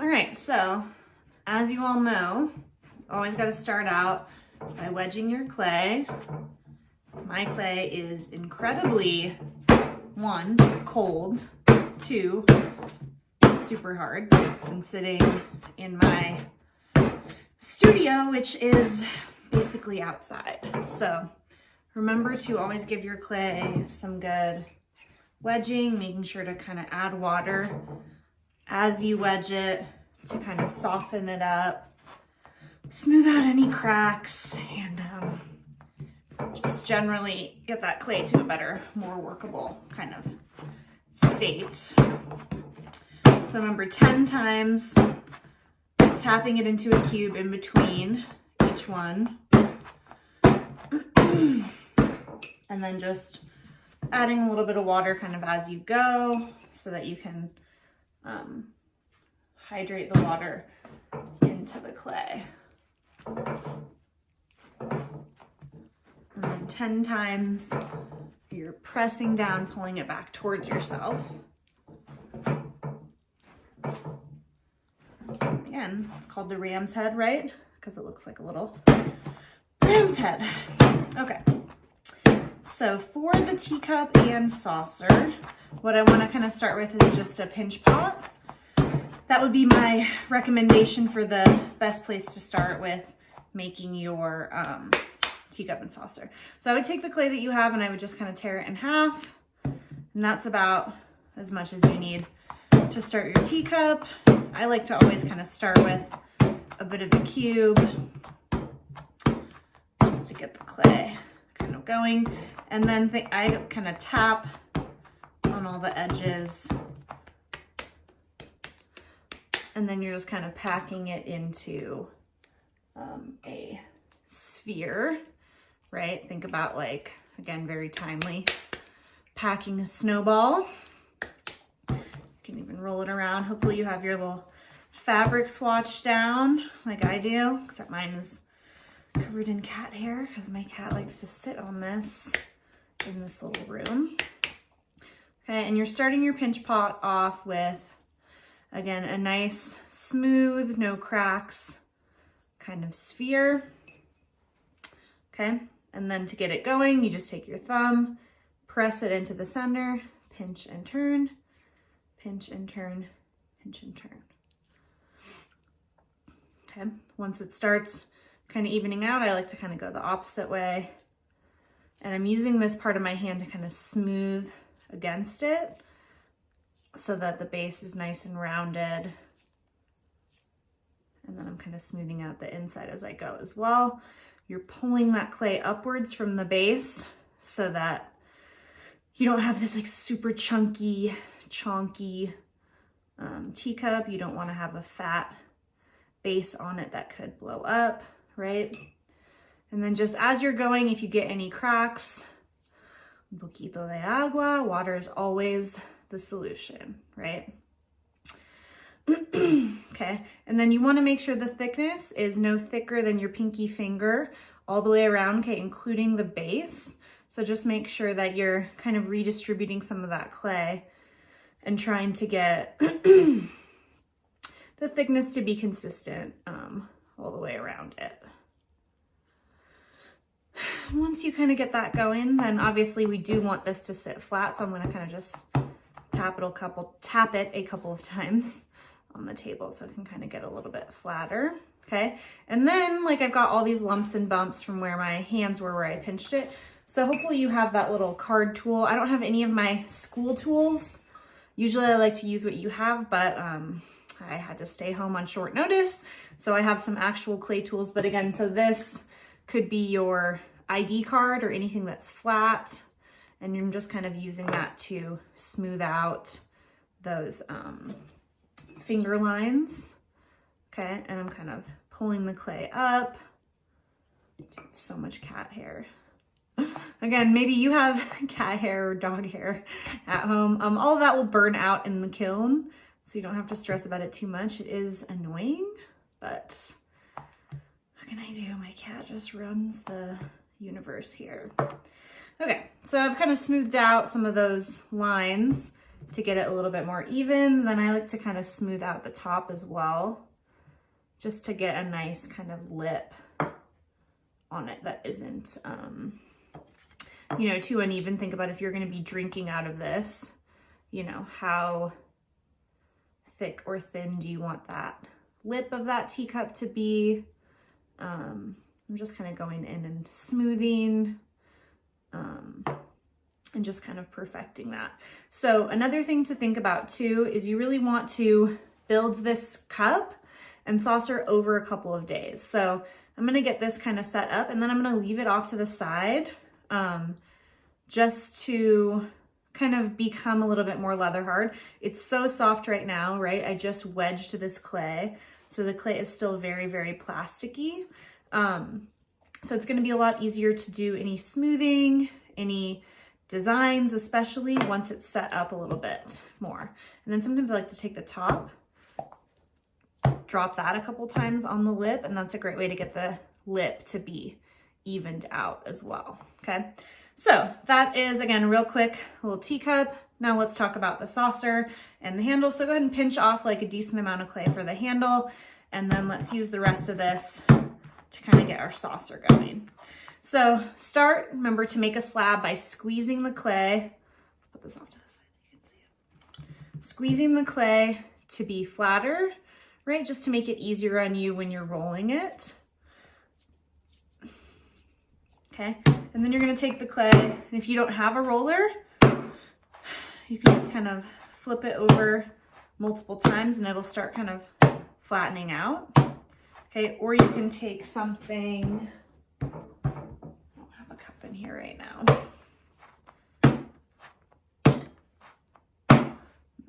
All right, so as you all know, always got to start out by wedging your clay. My clay is incredibly, 1, cold, 2, super hard. It's been sitting in my studio, which is basically outside. So remember to always give your clay some good wedging, making sure to kind of add water as you wedge it to kind of soften it up, smooth out any cracks, and just generally get that clay to a better, more workable kind of state. So remember, 10 times, tapping it into a cube in between each one. And then just adding a little bit of water kind of as you go so that you can hydrate the water into the clay. And then 10 times, you're pressing down, pulling it back towards yourself. Again, it's called the ram's head, right? Because it looks like a little ram's head. Okay. So for the teacup and saucer, what I want to kind of start with is just a pinch pot. That would be my recommendation for the best place to start with making your teacup and saucer. So I would take the clay that you have and I would just kind of tear it in half. And that's about as much as you need to start your teacup. I like to always kind of start with a bit of a cube just to get the clay kind of going. And then I kind of tap on all the edges. And then you're just kind of packing it into a sphere, right? Think about, like, again, very timely, packing a snowball. You can even roll it around. Hopefully you have your little fabric swatch down like I do, except mine is covered in cat hair because my cat likes to sit on this in this little room. Okay, and you're starting your pinch pot off with, again, a nice, smooth, no cracks kind of sphere. Okay, and then to get it going, you just take your thumb, press it into the center, pinch and turn, pinch and turn, pinch and turn. Okay, once it starts kind of evening out, I like to kind of go the opposite way. And I'm using this part of my hand to kind of smooth against it so that the base is nice and rounded. And then I'm kind of smoothing out the inside as I go as well. You're pulling that clay upwards from the base so that you don't have this like super chunky, chonky teacup. You don't want to have a fat base on it that could blow up, right? And then just as you're going, if you get any cracks, un poquito de agua, water is always the solution, right? Okay, and then you want to make sure the thickness is no thicker than your pinky finger all the way around, okay, including the base. So just make sure that you're kind of redistributing some of that clay and trying to get the thickness to be consistent all the way around it. Once you kind of get that going, then obviously we do want this to sit flat, so I'm going to kind of just tap it a couple of times on the table so it can kind of get a little bit flatter. Okay, and then like I've got all these lumps and bumps from where my hands were where I pinched it. So hopefully you have that little card tool. I don't have any of my school tools. Usually I like to use what you have, but I had to stay home on short notice. So I have some actual clay tools. But again, so this could be your ID card or anything that's flat. And you're just kind of using that to smooth out those finger lines. Okay, and I'm kind of pulling the clay up. So much cat hair. Again, maybe you have cat hair or dog hair at home. All of that will burn out in the kiln, so you don't have to stress about it too much. It is annoying, but what can I do? My cat just runs the universe here. Okay, so I've kind of smoothed out some of those lines, to get it a little bit more even. Then I like to kind of smooth out the top as well, just to get a nice kind of lip on it that isn't, you know, too uneven. Think about if you're going to be drinking out of this, you know, how thick or thin do you want that lip of that teacup to be? I'm just kind of going in and smoothing, and just kind of perfecting that. So another thing to think about too is you really want to build this cup and saucer over a couple of days. So I'm gonna get this kind of set up and then I'm gonna leave it off to the side, just to kind of become a little bit more leather hard. It's so soft right now, right? I just wedged this clay. So the clay is still very, very plasticky. So it's gonna be a lot easier to do any smoothing, any designs, especially once it's set up a little bit more. And then sometimes I like to take the top, drop that a couple times on the lip, and that's a great way to get the lip to be evened out as well, okay? So that is, again, real quick, a little teacup. Now let's talk about the saucer and the handle. So go ahead and pinch off like a decent amount of clay for the handle, and then let's use the rest of this to kind of get our saucer going. So remember to make a slab by squeezing the clay. Put this off to the side so you can see it. Squeezing the clay to be flatter, right? Just to make it easier on you when you're rolling it. Okay, and then you're gonna take the clay, and if you don't have a roller, you can just kind of flip it over multiple times and it'll start kind of flattening out. Okay, or you can take something, I don't have a cup in here right now.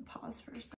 Pause for a second.